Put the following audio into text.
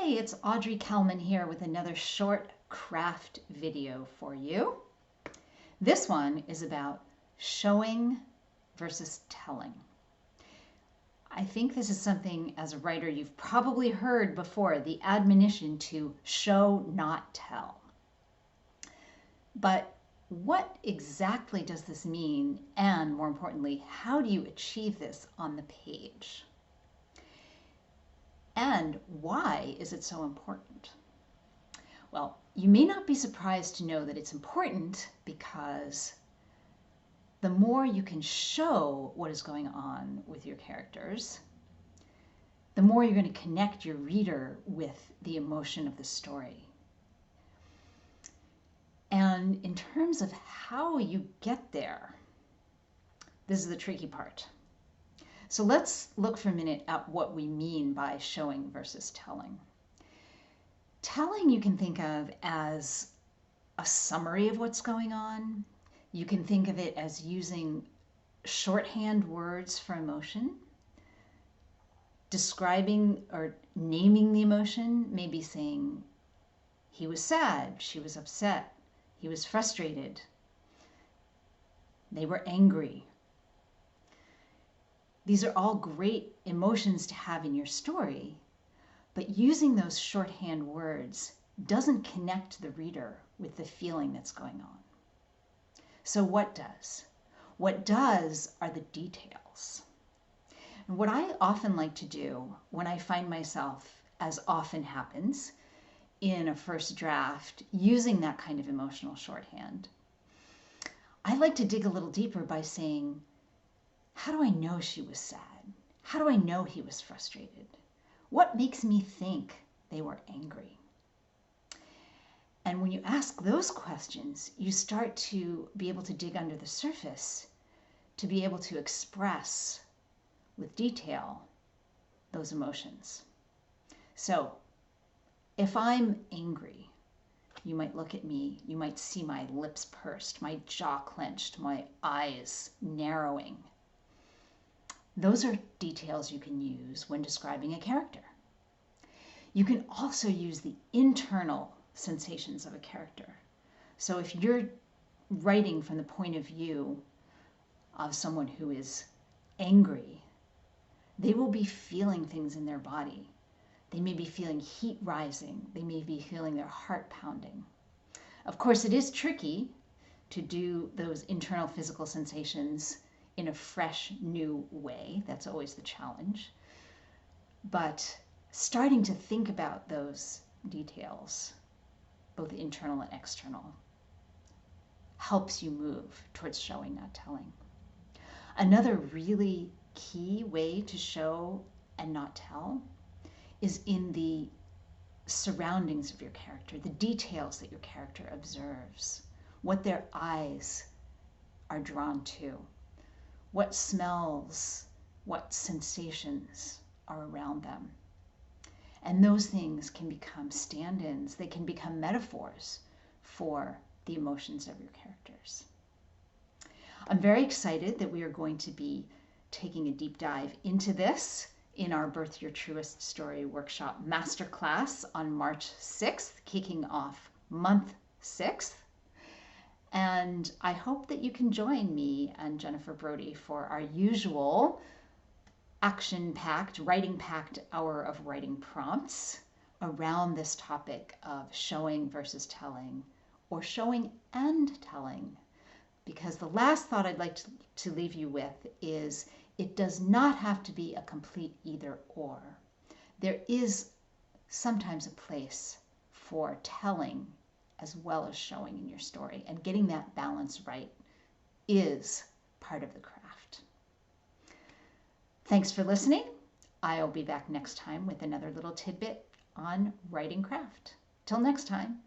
Hi, it's Audrey Kelman here with another short craft video for you. This one is about showing versus telling. I think this is something as a writer you've probably heard before, the admonition to show, not tell. But what exactly does this mean? And more importantly, how do you achieve this on the page? And why is it so important? Well, you may not be surprised to know that it's important because the more you can show what is going on with your characters, the more you're going to connect your reader with the emotion of the story. And in terms of how you get there, this is the tricky part. So let's look for a minute at what we mean by showing versus telling. Telling you can think of as a summary of what's going on. You can think of it as using shorthand words for emotion, describing or naming the emotion, maybe saying he was sad, she was upset, he was frustrated, they were angry. These are all great emotions to have in your story, but using those shorthand words doesn't connect the reader with the feeling that's going on. So what does? What does are the details. And what I often like to do when I find myself, as often happens, in a first draft using that kind of emotional shorthand, I like to dig a little deeper by saying, how do I know she was sad? How do I know he was frustrated? What makes me think they were angry? And when you ask those questions, you start to be able to dig under the surface to be able to express with detail those emotions. So if I'm angry, you might look at me, you might see my lips pursed, my jaw clenched, my eyes narrowing. Those are details you can use when describing a character. You can also use the internal sensations of a character. So if you're writing from the point of view of someone who is angry, they will be feeling things in their body. They may be feeling heat rising. They may be feeling their heart pounding. Of course, it is tricky to do those internal physical sensations in a fresh, new way. That's always the challenge. But starting to think about those details, both internal and external, helps you move towards showing, not telling. Another really key way to show and not tell is in the surroundings of your character, the details that your character observes, what their eyes are drawn to, what smells, what sensations are around them. And those things can become stand-ins. They can become metaphors for the emotions of your characters. I'm very excited that we are going to be taking a deep dive into this in our Birth Your Truest Story Workshop Masterclass on March 6th, kicking off month 6. And I hope that you can join me and Jennifer Brody for our usual action-packed, writing-packed hour of writing prompts around this topic of showing versus telling, or showing and telling. Because the last thought I'd like to leave you with is it does not have to be a complete either or. There is sometimes a place for telling as well as showing in your story, and getting that balance right is part of the craft. Thanks for listening. I'll be back next time with another little tidbit on writing craft. Till next time.